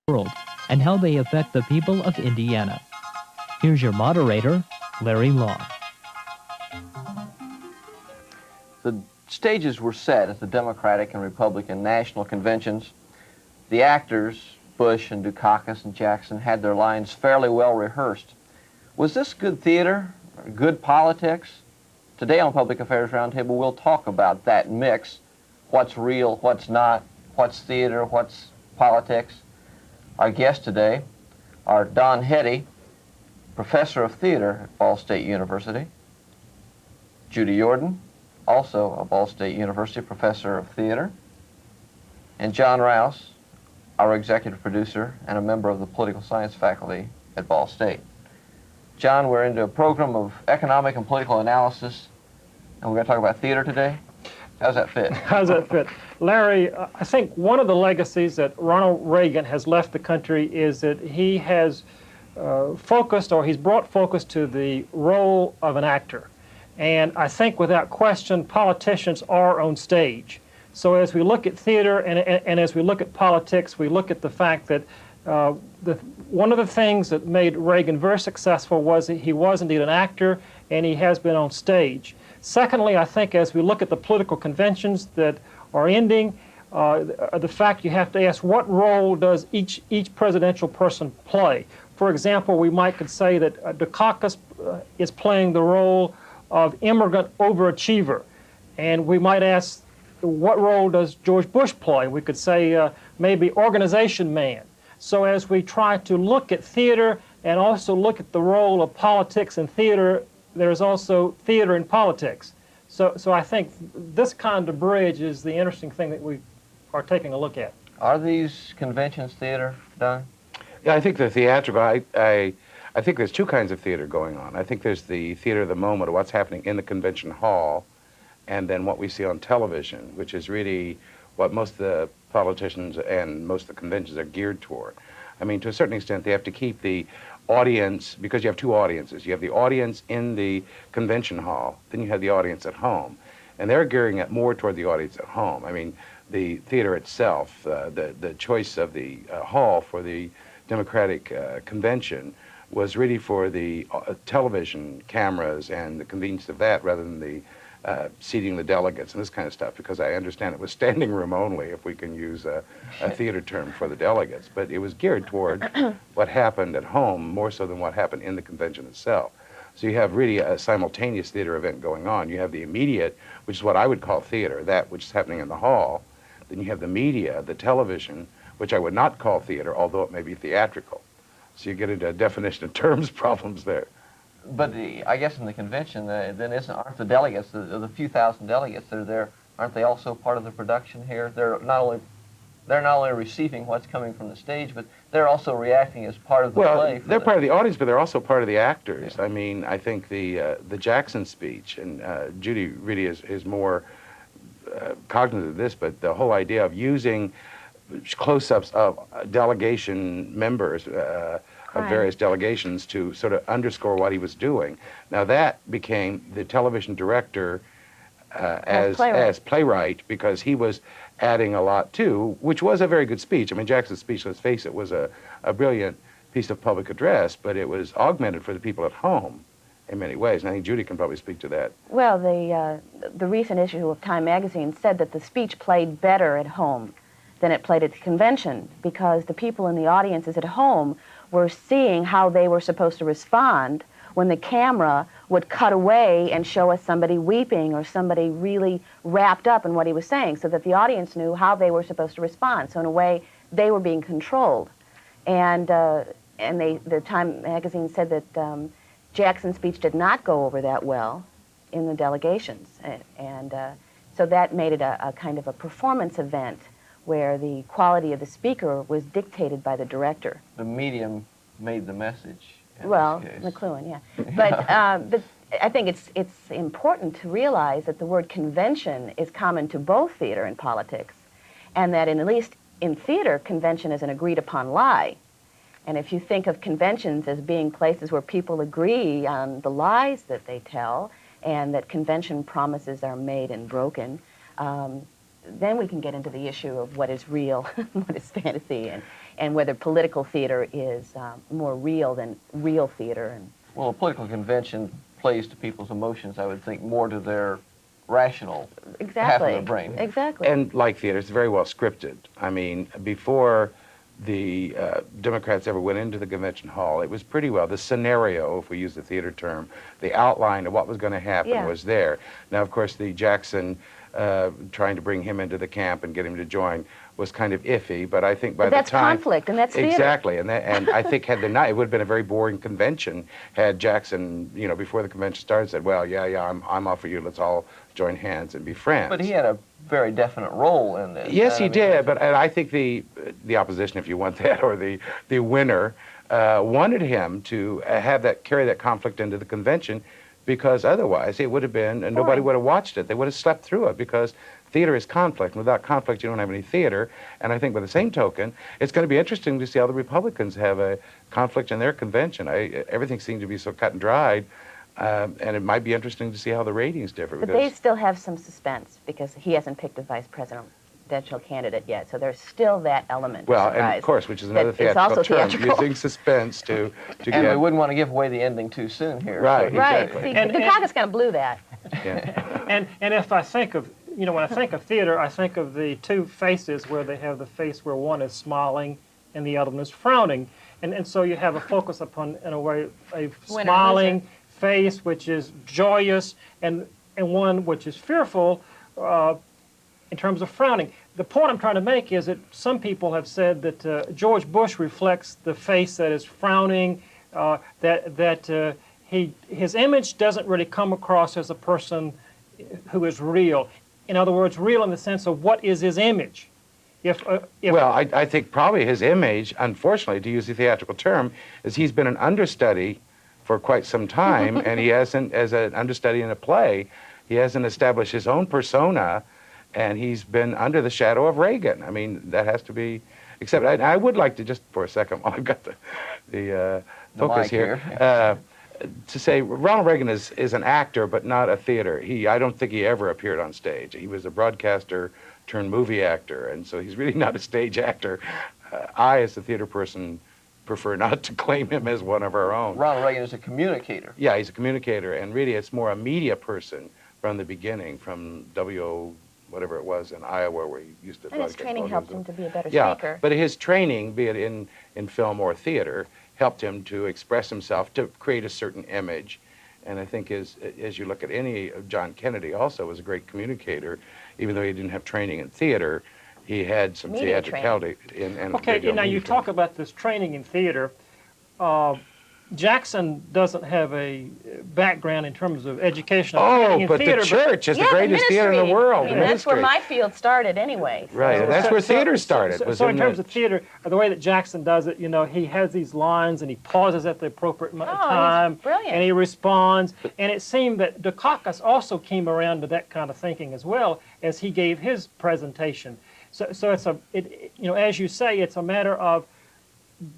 world and how they affect the people of Indiana. Here's your moderator, Larry Lough. The stages were set at the Democratic and Republican national conventions. The actors, Bush and Dukakis and Jackson, had their lines fairly well rehearsed. Was this good theater, good politics? Today on Public Affairs Roundtable, we'll talk about that mix. What's real, what's not, what's theater, what's politics. Our guests today are Don Hetty, professor of theater at Ball State University, Judy Jordan, also a Ball State University professor of theater, and John Rouse, our executive producer and a member of the political science faculty at Ball State. John, we're into a program of economic and political analysis, and we're going to talk about theater today. How's that fit? How's that fit? Larry, I think one of the legacies that Ronald Reagan has left the country is that he has focused, or he's brought focus to the role of an actor. And I think without question, politicians are on stage. So as we look at theater and as we look at politics, we look at the fact that one of the things that made Reagan very successful was that he was indeed an actor, and he has been on stage. Secondly, I think as we look at the political conventions that are ending, the fact you have to ask what role does each presidential person play. For example, we could say that Dukakis is playing the role of immigrant overachiever, and we might ask what role does George Bush play? We could say maybe organization man. So as we try to look at theater and also look at the role of politics and theater, there's also theater and politics. So I think this kind of bridge is the interesting thing that we are taking a look at. Are these conventions theater, Don? Yeah, I think the theatrical, I think there's two kinds of theater going on. I think there's the theater of the moment, of what's happening in the convention hall, and then what we see on television, which is really what most of the politicians and most of the conventions are geared toward. I mean, to a certain extent, they have to keep the audience, because you have two audiences. You have the audience in the convention hall, then you have the audience at home. And they're gearing it more toward the audience at home. I mean, the theater itself, the choice of the hall for the Democratic convention was really for the television cameras and the convenience of that rather than the seating the delegates and this kind of stuff, because I understand it was standing room only, if we can use a theater term for the delegates. But it was geared toward what happened at home more so than what happened in the convention itself. So you have really a simultaneous theater event going on. You have the immediate, which is what I would call theater, that which is happening in the hall. Then you have the media, the television, which I would not call theater, although it may be theatrical. So you get into a definition of terms problems there. But I guess in the convention, then aren't the delegates, the few thousand delegates that are there, aren't they also part of the production here? They're not only receiving what's coming from the stage, but they're also reacting as part of the play. They're part of the audience, but they're also part of the actors. Yeah. I mean, I think the Jackson speech, and Judy really is more cognizant of this, but the whole idea of using close-ups of delegation members of various delegations to sort of underscore what he was doing. Now that became the television director as playwright, because he was adding a lot too, which was a very good speech. I mean, Jackson's speech, let's face it, was a brilliant piece of public address, but it was augmented for the people at home in many ways, and I think Judy can probably speak to that. Well, the recent issue of Time magazine said that the speech played better at home than it played at the convention, because the people in the audiences at home were seeing how they were supposed to respond when the camera would cut away and show us somebody weeping or somebody really wrapped up in what he was saying, so that the audience knew how they were supposed to respond. So in a way, they were being controlled. And the Time magazine said that Jackson's speech did not go over that well in the delegations. And so that made it a kind of a performance event where the quality of the speaker was dictated by the director. The medium made the message. Well, McLuhan, yeah. But I think it's important to realize that the word convention is common to both theater and politics, and that at least in theater, convention is an agreed-upon lie. And if you think of conventions as being places where people agree on the lies that they tell, and that convention promises are made and broken, then we can get into the issue of what is real, what is fantasy, and whether political theater is more real than real theater. And well, a political convention plays to people's emotions, I would think, more to their rational half of their brain. Exactly. And like theater, it's very well scripted. I mean, before the Democrats ever went into the convention hall, it was pretty well, the scenario, if we use the theater term, the outline of what was going to happen was there. Now, of course, the Jackson trying to bring him into the camp and get him to join was kind of iffy, but I think by the time... That's conflict, and that's theater. Exactly, and I think had the night, it would have been a very boring convention had Jackson, you know, before the convention started, said, well, yeah, I'm off for you, let's all join hands and be friends. But he had a very definite role in this. Yes, he did, but and I think the opposition, if you want that, or the winner, wanted him to carry that conflict into the convention, because otherwise it would have been, and nobody would have watched it. They would have slept through it, because theater is conflict. And without conflict, you don't have any theater. And I think by the same token, it's going to be interesting to see how the Republicans have a conflict in their convention. Everything seems to be so cut and dried. And it might be interesting to see how the ratings differ. But they still have some suspense, because he hasn't picked a vice presidential candidate yet. So there's still that element. Well, of surprise. And of course, which is another It's theatrical term, using suspense to and get... we wouldn't want to give away the ending too soon here. Right, So. Right. exactly. See, Dukakis kind of blew that. Yeah. And if I think of, you know, when I think of theater, I think of the two faces where they have the face where one is smiling and the other one is frowning. And so you have a focus upon, in a way, a smiling face which is joyous and one which is fearful in terms of frowning. The point I'm trying to make is that some people have said that George Bush reflects the face that is frowning, his image doesn't really come across as a person who is real. In other words, real in the sense of what is his image. Well, I think probably his image, unfortunately, to use the theatrical term, is he's been an understudy for quite some time, and he hasn't, as an understudy in a play, he hasn't established his own persona, and he's been under the shadow of Reagan. I mean, that has to be accepted. I would like to just, for a second, while I've got the focus here, to say Ronald Reagan is an actor, but not a theater. I don't think he ever appeared on stage. He was a broadcaster turned movie actor, and so he's really not a stage actor. I, as a theater person, prefer not to claim him as one of our own. Ronald Reagan is a communicator. Yeah, he's a communicator, and really it's more a media person from the beginning, from whatever it was in Iowa where he used to broadcast. And his training helped him to be a better speaker. speaker. But his training, be it in film or theater, helped him to express himself, to create a certain image. And I think as you look at John Kennedy also was a great communicator, even though he didn't have training in theater, he had some Media theatricality in Okay, now you talk about this training in theater. Jackson doesn't have a background in terms of education. Oh, but the church is the greatest theater in the world. I mean, that's where my field started anyway. So. Right, and that's where theater started. So in terms of theater, the way that Jackson does it, you know, he has these lines and he pauses at the appropriate time. He's brilliant. And he responds. And it seemed that Dukakis also came around to that kind of thinking as well as he gave his presentation. So it's you know, as you say, it's a matter of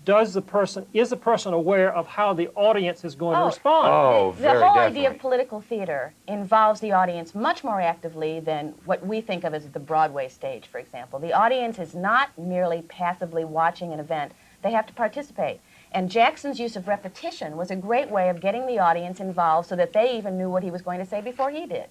is the person aware of how the audience is going to respond? Oh, very The whole definitely. idea of political theater involves the audience much more actively than what we think of as the Broadway stage, for example. The audience is not merely passively watching an event. They have to participate. And Jackson's use of repetition was a great way of getting the audience involved so that they even knew what he was going to say before he did.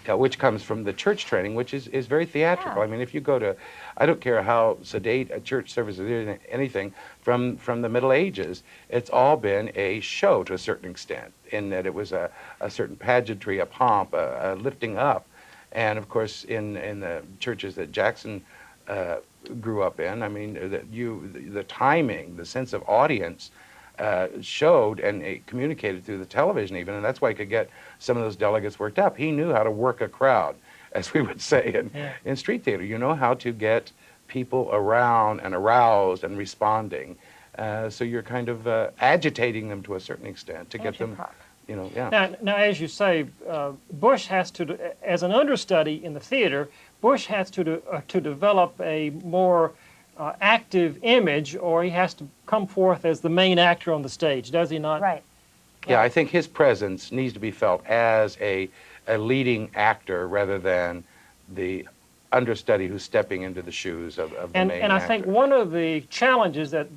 Which comes from the church training, which is very theatrical. Yeah. I mean, if you go to, I don't care how sedate a church service is, anything, from the Middle Ages, it's all been a show to a certain extent, in that it was a certain pageantry, a pomp, a lifting up. And of course, in the churches that Jackson grew up in, I mean, the timing, the sense of audience, showed and it communicated through the television even, and that's why he could get some of those delegates worked up. He knew how to work a crowd, as we would say in street theater. You know how to get people around and aroused and responding. So you're kind of agitating them to a certain extent to get them, you know, Now, as you say, Bush has to, as an understudy in the theater, Bush has to develop a more active image, or he has to come forth as the main actor on the stage, does he not? Right. Yeah, I think his presence needs to be felt as a leading actor rather than the understudy who's stepping into the shoes of the main And I think actor. one of the challenges that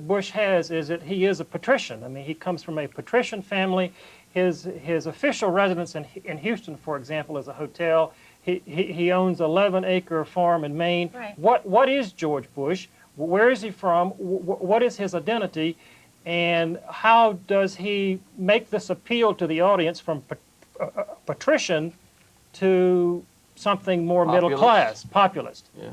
Bush has is that he is a patrician. I mean, he comes from a patrician family. His official residence in Houston, for example, is a hotel. He owns an 11-acre farm in Maine. Right. What is George Bush? Where is he from? What is his identity? And how does he make this appeal to the audience from patrician to something more middle class, populist? Yeah.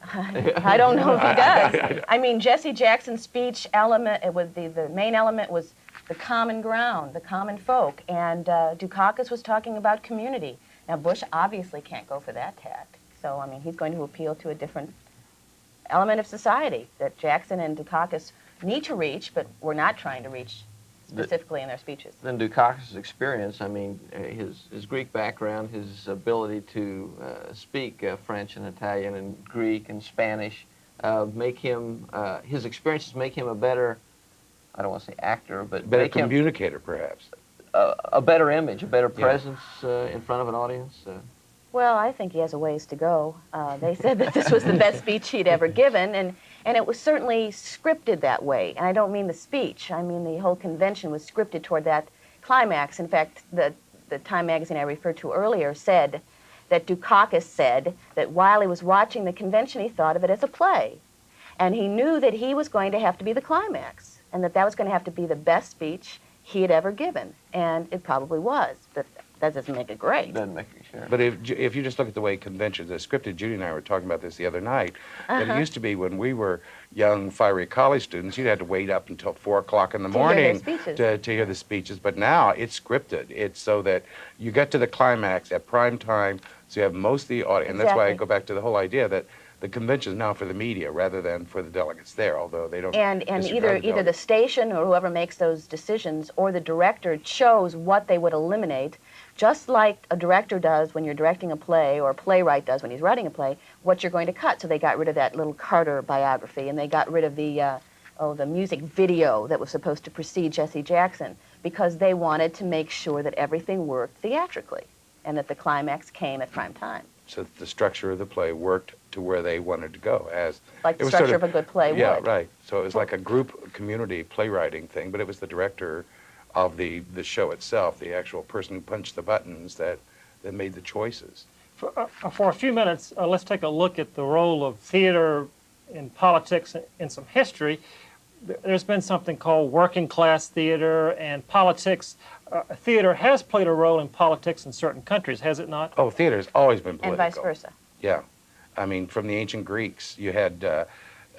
I don't know if he does. I mean, Jesse Jackson's speech element, it was the main element was the common ground, the common folk, and Dukakis was talking about community. Now, Bush obviously can't go for that tact. So, I mean, he's going to appeal to a different element of society that Jackson and Dukakis need to reach, but we're not trying to reach specifically in their speeches. Then Dukakis' experience, I mean, his Greek background, his ability to speak French and Italian and Greek and Spanish, make him, his experiences make him a better, I don't want to say actor, but Better make him communicator, perhaps. a better image, a better presence in front of an audience. Well, I think he has a ways to go. They said that this was the best speech he'd ever given, and it was certainly scripted that way. And I don't mean the speech. I mean the whole convention was scripted toward that climax. In fact, the Time magazine I referred to earlier said that Dukakis said that while he was watching the convention, he thought of it as a play. And he knew that he was going to have to be the climax, and that was going to have to be the best speech he had ever given. And it probably was, but that doesn't make it great. Doesn't make it sure. But if you just look at the way conventions are scripted, Judy and I were talking about this the other night, that it used to be when we were young, fiery college students, you'd have to wait up until 4 o'clock in the morning to hear the speeches. But now it's scripted. It's so that you get to the climax at prime time, so you have most of the audience. And that's why I go back to the whole idea that the convention is now for the media rather than for the delegates there, although they don't. And either the station or whoever makes those decisions or the director chose what they would eliminate, just like a director does when you're directing a play or a playwright does when he's writing a play, what you're going to cut. So they got rid of that little Carter biography, and they got rid of the music video that was supposed to precede Jesse Jackson, because they wanted to make sure that everything worked theatrically and that the climax came at prime time. So the structure of the play worked to where they wanted to go, as like the structure of a good play would. Yeah, right. So it was like a group community playwriting thing, but it was the director of the show itself, the actual person who punched the buttons that made the choices. For a few minutes, let's take a look at the role of theater in politics and some history. There's been something called working class theater and politics. Theater has played a role in politics in certain countries, has it not? Oh, theater's always been political. And vice versa. Yeah. I mean, from the ancient Greeks, you had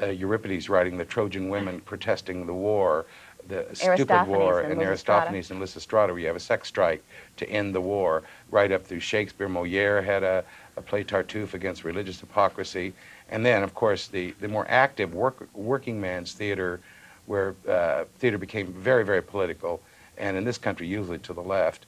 Euripides writing the Trojan women protesting the war, the stupid war, and Aristophanes and Lysistrata, where you have a sex strike to end the war, right up through Shakespeare. Molière had a play Tartuffe against religious hypocrisy. And then, of course, the more active working man's theater, where theater became very, very political, and in this country, usually to the left,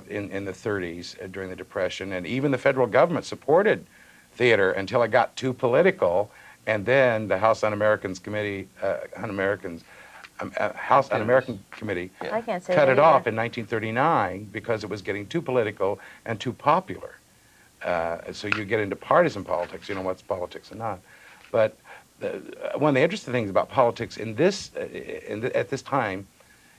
in the 30s during the Depression. And even the federal government supported theater until it got too political, and then the House Un-American Committee cut it off in 1939 because it was getting too political and too popular. So you get into partisan politics, you know what's politics and not. But one of the interesting things about politics at this time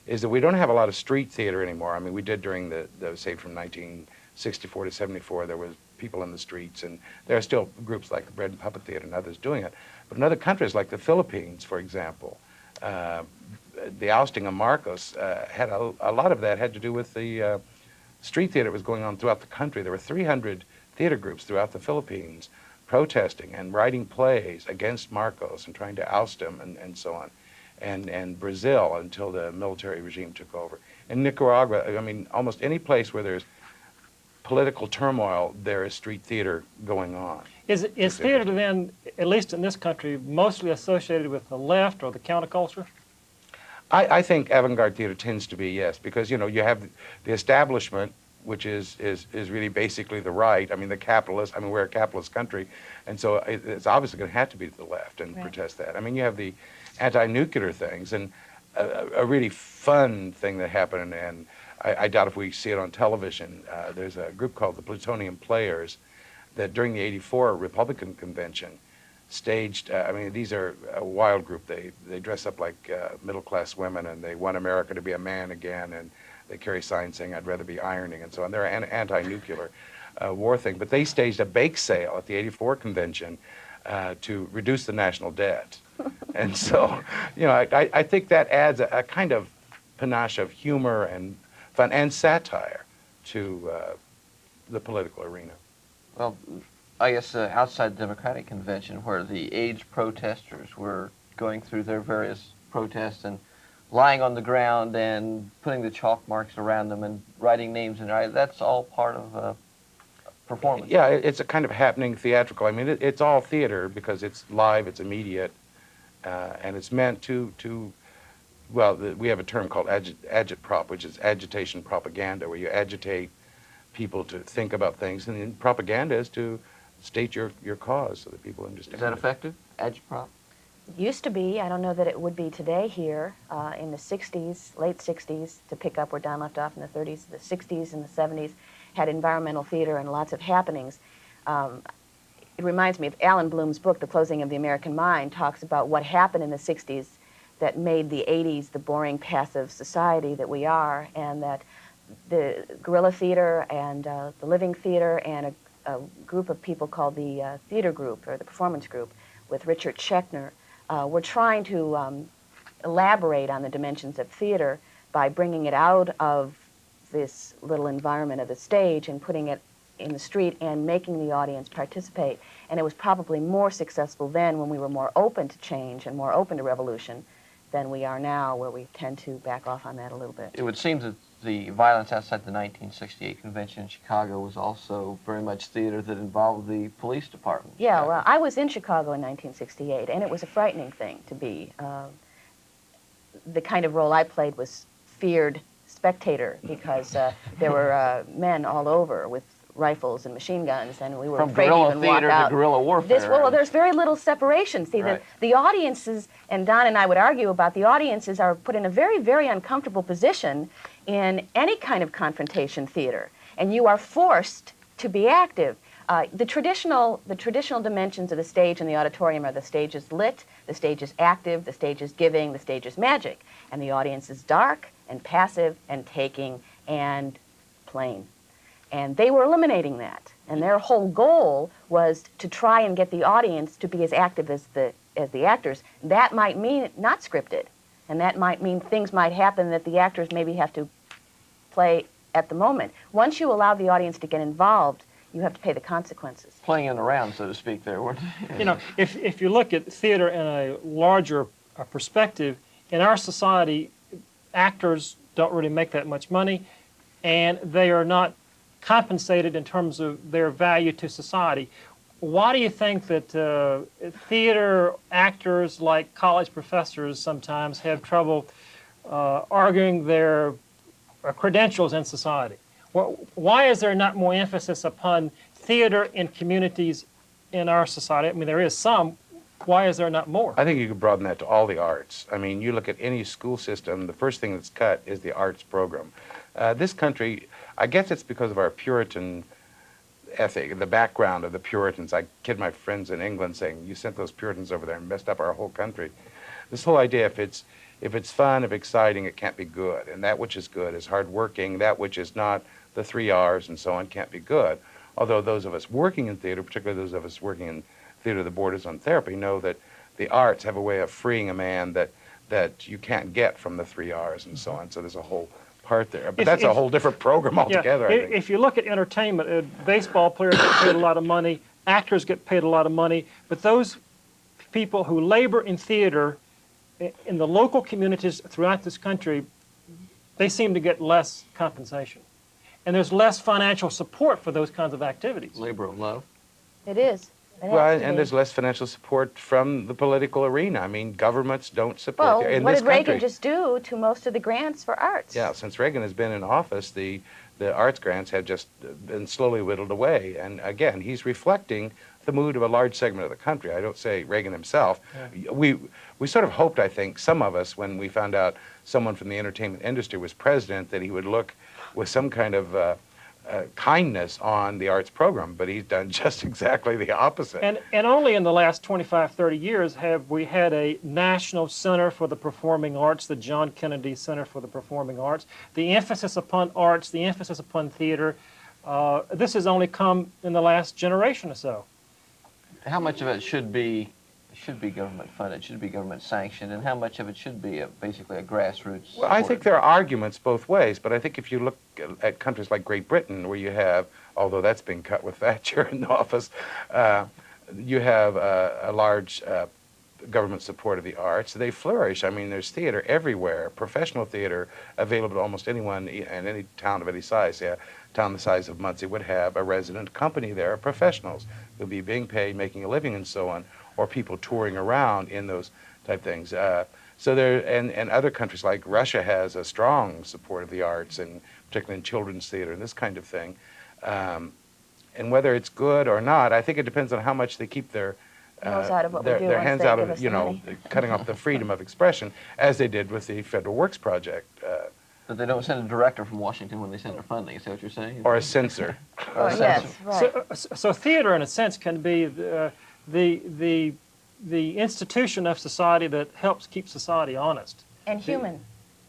is that we don't have a lot of street theater anymore. I mean, we did during say from 1964 to 74, there was people in the streets, and there are still groups like the Bread and Puppet Theater and others doing it. But in other countries, like the Philippines, for example, the ousting of Marcos had a lot of that had to do with the street theater that was going on throughout the country. There were 300 theater groups throughout the Philippines protesting and writing plays against Marcos and trying to oust him and so on. And Brazil until the military regime took over. In Nicaragua, I mean, almost any place where there's political turmoil, there is street theater going on. Is theater then, at least in this country, mostly associated with the left or the counterculture? I think avant-garde theater tends to be, yes, because, you know, you have the establishment, which is really basically the right. I mean, the capitalist, I mean, we're a capitalist country, and so it's obviously going to have to be to the left and protest that. I mean, you have the anti-nuclear things, and a really fun thing that happened, and I doubt if we see it on television. There's a group called the Plutonium Players that during the '84 Republican convention staged, I mean, these are a wild group. They dress up like middle-class women, and they want America to be a man again, and they carry signs saying, "I'd rather be ironing," and so on. They're an anti-nuclear war thing. But they staged a bake sale at the '84 convention to reduce the national debt. And so, you know, I think that adds a kind of panache of humor and fun and satire to the political arena. Well, I guess outside the Democratic convention, where the AIDS protesters were going through their various protests and lying on the ground and putting the chalk marks around them and writing names, and that's all part of performance. Yeah, it's a kind of happening theatrical. I mean, it's all theater because it's live, it's immediate, and it's meant to well, we have a term called agitprop, which is agitation propaganda, where you agitate people to think about things, and then propaganda is to state your cause so that people understand. Is that effective, agitprop? It used to be. I don't know that it would be today here. In the 60s, late 60s, to pick up where Don left off in the 30s, the 60s and the 70s had environmental theater and lots of happenings. It reminds me of Alan Bloom's book, The Closing of the American Mind, talks about what happened in the 60s that made the 80s the boring, passive society that we are, and that the guerrilla theater and the living theater and a group of people called the theater group, or the performance group, with Richard Schechner, were trying to elaborate on the dimensions of theater by bringing it out of this little environment of the stage and putting it in the street and making the audience participate. And it was probably more successful then, when we were more open to change and more open to revolution, than we are now, where we tend to back off on that a little bit. It would seem that the violence outside the 1968 convention in Chicago was also very much theater that involved the police department. Yeah, well, I was in Chicago in 1968, and it was a frightening thing to be. The kind of role I played was feared spectator, because there were men all over with rifles and machine guns, and we were From afraid to guerrilla even walk theater out. to guerrilla warfare. Well, there's very little separation. See, Right. the audiences, and Don and I would argue about, the audiences are put in a very, very uncomfortable position in any kind of confrontation theater, and you are forced to be active. The traditional dimensions of the stage and the auditorium are: the stage is lit, the stage is active, the stage is giving, the stage is magic, and the audience is dark and passive and taking and plain. And they were eliminating that, and their whole goal was to try and get the audience to be as active as the actors. That might mean not scripted, and that might mean things might happen that the actors maybe have to play at the moment. Once you allow the audience to get involved, you have to pay the consequences. Playing in the round, so to speak, there, weren't they? You know, if you look at theater in a larger perspective, in our society, actors don't really make that much money, and they are not compensated in terms of their value to society. Why do you think that theater actors, like college professors, sometimes have trouble arguing their credentials in society? Why is there not more emphasis upon theater in communities in our society? I mean, there is some. Why is there not more? I think you could broaden that to all the arts. I mean, you look at any school system, the first thing that's cut is the arts program. This country, I guess it's because of our Puritan ethic, the background of the Puritans. I kid my friends in England saying, you sent those Puritans over there and messed up our whole country. This whole idea, if it's fun, if exciting, it can't be good. And that which is good is hardworking. That which is not, the 3 R's and so on, can't be good. Although those of us working in theater, particularly those of us working in theater the board is on therapy, know that the arts have a way of freeing a man that you can't get from the 3 R's and so on. So there's a whole part there. But that's a whole different program altogether, I think. If you look at entertainment, baseball players get paid a lot of money, actors get paid a lot of money, but those people who labor in theater in the local communities throughout this country, they seem to get less compensation. And there's less financial support for those kinds of activities. Labor of love. It is. It Well, has to and be. there's less financial support from the political arena. I mean, governments don't support Well, in what this did Reagan country. just do to most of the grants for arts? Yeah, since Reagan has been in office, the arts grants have just been slowly whittled away. And again, he's reflecting the mood of a large segment of the country. I don't say Reagan himself. Yeah. We sort of hoped, I think, some of us, when we found out someone from the entertainment industry was president, that he would look with some kind of kindness on the arts program, but he's done just exactly the opposite. And only in the last 25, 30 years have we had a National Center for the Performing Arts, the John Kennedy Center for the Performing Arts. The emphasis upon arts, the emphasis upon theater, this has only come in the last generation or so. How much of it should be government funded, should be government sanctioned, and how much of it should be basically a grassroots? Well, I think there are arguments both ways, but I think if you look at countries like Great Britain, where you have, although that's been cut with Thatcher in office, you have a large government support of the arts. They flourish. I mean, there's theater everywhere, professional theater available to almost anyone in any town of any size. Yeah, a town the size of Muncie would have a resident company there of professionals who'll be being paid, making a living, and so on, or people touring around in those type things. So there, and other countries like Russia has a strong support of the arts, and particularly in children's theater and this kind of thing. And whether it's good or not, I think it depends on how much they keep their their hands out of, you know, cutting off the freedom of expression, as they did with the Federal Works Project. But they don't send a director from Washington when they send their funding, is that what you're saying? Or a censor. Yes, right. So theater, in a sense, can be the institution of society that helps keep society honest. And human.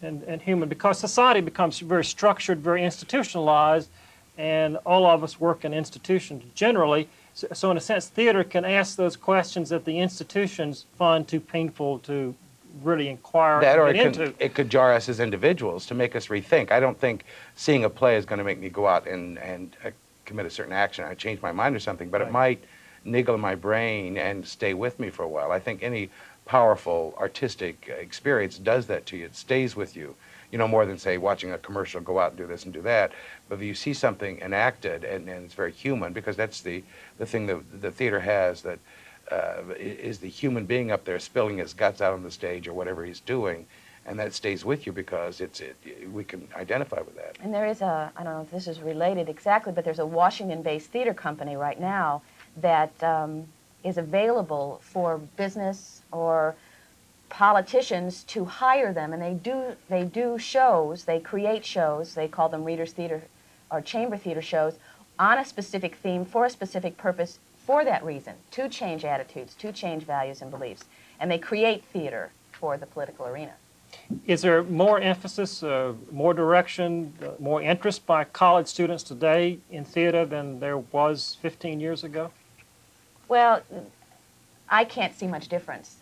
And human, because society becomes very structured, very institutionalized, and all of us work in institutions generally. So in a sense, theater can ask those questions that the institutions find too painful to really inquire and get into. It could jar us as individuals to make us rethink. I don't think seeing a play is going to make me go out and commit a certain action or change my mind or something, but It might niggle in my brain and stay with me for a while. I think any powerful artistic experience does that to you. It stays with you, you know, more than, say, watching a commercial, go out and do this and do that. But if you see something enacted, and it's very human, because that's the thing that the theater has, that is the human being up there spilling his guts out on the stage or whatever he's doing, and that stays with you because we can identify with that. And there is I don't know if this is related exactly, but there's a Washington-based theater company right now that is available for business or politicians to hire them, and they do shows, they create shows, they call them Readers Theater or Chamber Theater shows, on a specific theme for a specific purpose for that reason, to change attitudes, to change values and beliefs, and they create theater for the political arena. Is there more emphasis, more direction, more interest by college students today in theater than there was 15 years ago? Well, I can't see much difference.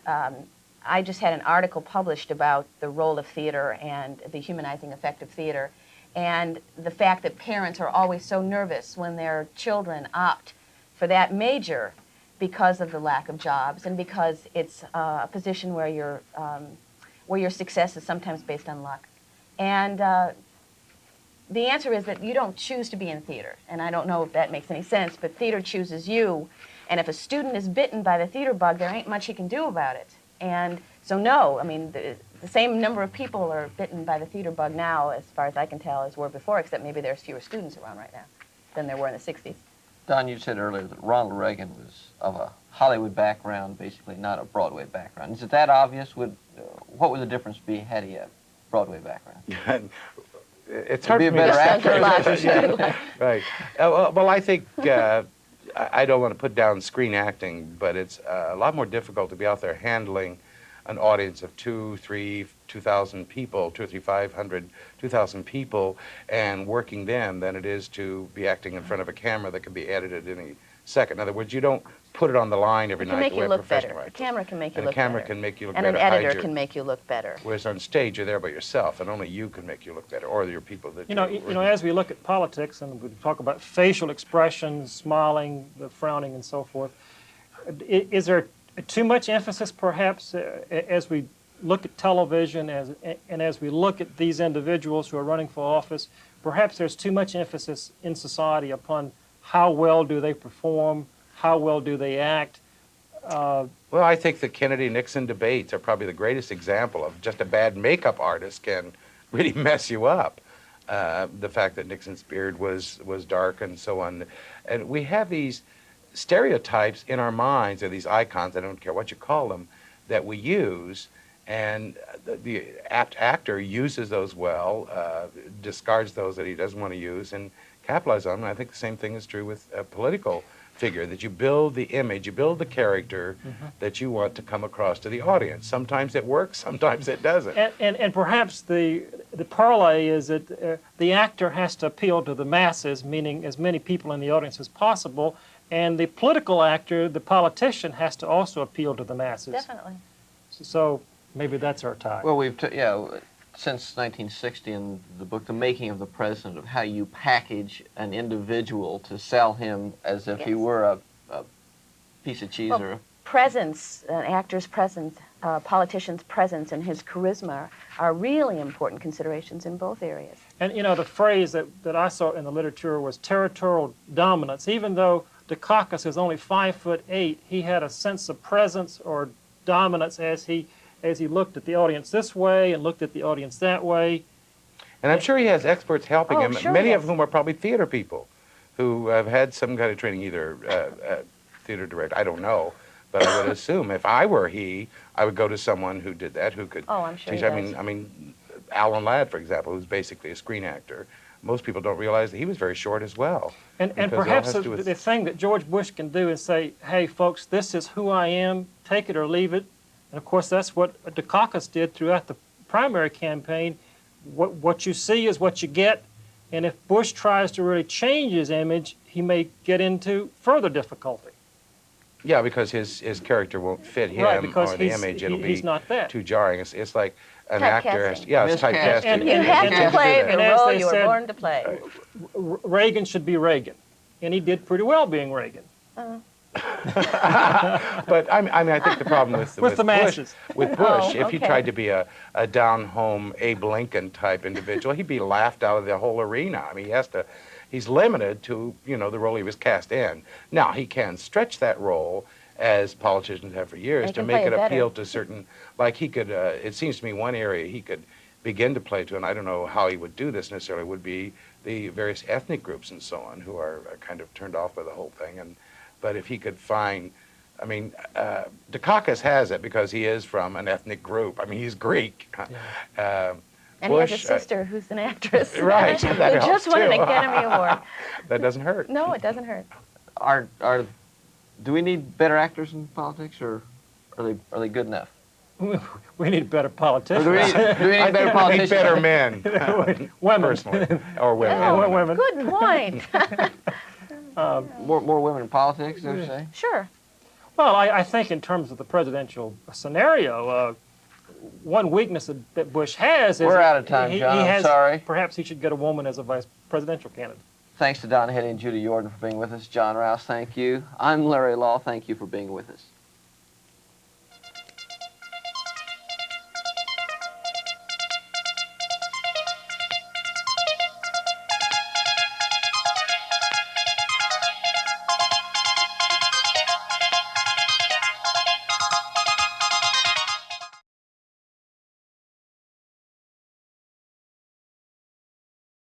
I just had an article published about the role of theater and the humanizing effect of theater, and the fact that parents are always so nervous when their children opt for that major because of the lack of jobs and because it's a position where your success is sometimes based on luck. And the answer is that you don't choose to be in theater, and I don't know if that makes any sense, but theater chooses you, and if a student is bitten by the theater bug, there ain't much he can do about it. And so no, I mean, the same number of people are bitten by the theater bug now, as far as I can tell, as were before, except maybe there's fewer students around right now than there were in the 60s. Don, you said earlier that Ronald Reagan was of a Hollywood background, basically not a Broadway background. Is it that obvious? What would the difference be had he a Broadway background? It's hard be for a me better to say. actor. Right. Well, I think I don't want to put down screen acting, but it's a lot more difficult to be out there handling an audience of 2,000 people, 500, 2,000 people, and working them than it is to be acting in front of a camera that can be edited any second. In other words, you don't put it on the line every night. It can make you look better. The camera can make you look better. And a camera can make you look better. And an editor can make you look better. Whereas on stage, you're there by yourself, and only you can make you look better, or your people that you know, as we look at politics and we talk about facial expressions, smiling, the frowning, and so forth, is there too much emphasis, perhaps, as we look at television and as we look at these individuals who are running for office, perhaps there's too much emphasis in society upon how well do they perform, how well do they act? Well, I think the Kennedy-Nixon debates are probably the greatest example of just a bad makeup artist can really mess you up. The fact that Nixon's beard was dark and so on. And we have these stereotypes in our minds, or these icons, I don't care what you call them, that we use, and the apt actor uses those well, discards those that he doesn't want to use, and capitalize on them. And I think the same thing is true with a political figure, that you build the image, you build the character that you want to come across to the audience. Sometimes it works, sometimes it doesn't. And perhaps the parlay is that the actor has to appeal to the masses, meaning as many people in the audience as possible, and the political actor, the politician, has to also appeal to the masses. Definitely. So maybe that's our tie. Well, since 1960 in the book, The Making of the President, of how you package an individual to sell him as if he were a piece of cheese or a... Presence, an actor's presence, a politician's presence, and his charisma are really important considerations in both areas. And you know, the phrase that I saw in the literature was territorial dominance. Even though Dukakis is only 5'8", he had a sense of presence or dominance as he looked at the audience this way and looked at the audience that way. And I'm sure he has experts helping him, sure many he of has. whom are probably theater people who have had some kind of training, either theater director, I don't know, but I would assume if I were he, I would go to someone who did that, who could I'm sure teach. he I does. mean, Alan Ladd, for example, who's basically a screen actor. Most people don't realize that he was very short as well. And because it all perhaps has to do with- the thing that George Bush can do is say, hey, folks, this is who I am, take it or leave it. And of course, that's what Dukakis did throughout the primary campaign. What you see is what you get. And if Bush tries to really change his image, he may get into further difficulty. Yeah, because his character won't fit him Right, because or the image. It'll he's be not that. too jarring. It's like an actor has to, Typecasting. it's Miscasting. typecasting. And- You and- have and to to play do that. the And as role they you were said, born to play. Reagan should be Reagan. And he did pretty well being Reagan. But I mean, I think the problem with With the masses. Bush, with Bush, Oh, if he okay. tried to be a down-home Abe Lincoln type individual, he'd be laughed out of the whole arena. I mean, he's limited to, the role he was cast in. Now, he can stretch that role, as politicians have for years, And he to can make play it it better. appeal to certain, like he could, it seems to me one area he could begin to play to, and I don't know how he would do this necessarily, would be the various ethnic groups and so on who are kind of turned off by the whole thing. But if he could find, I mean, Dukakis has it because he is from an ethnic group. I mean, he's Greek. And Bush, he has a sister who's an actress. Right, who that just helps won an too. Academy Award. that doesn't hurt. No, it doesn't hurt. Do we need better actors in politics, or are they good enough? We need better Or politicians. do we need I better think we need politicians? better men, Women. personally, or women. Oh, women. good point. More women in politics, I would say. Sure. Well, I think in terms of the presidential scenario, one weakness that Bush has is... We're out of time, John. I'm sorry. Perhaps he should get a woman as a vice presidential candidate. Thanks to Don Hetty and Judy Jordan for being with us. John Rouse, thank you. I'm Larry Lough. Thank you for being with us.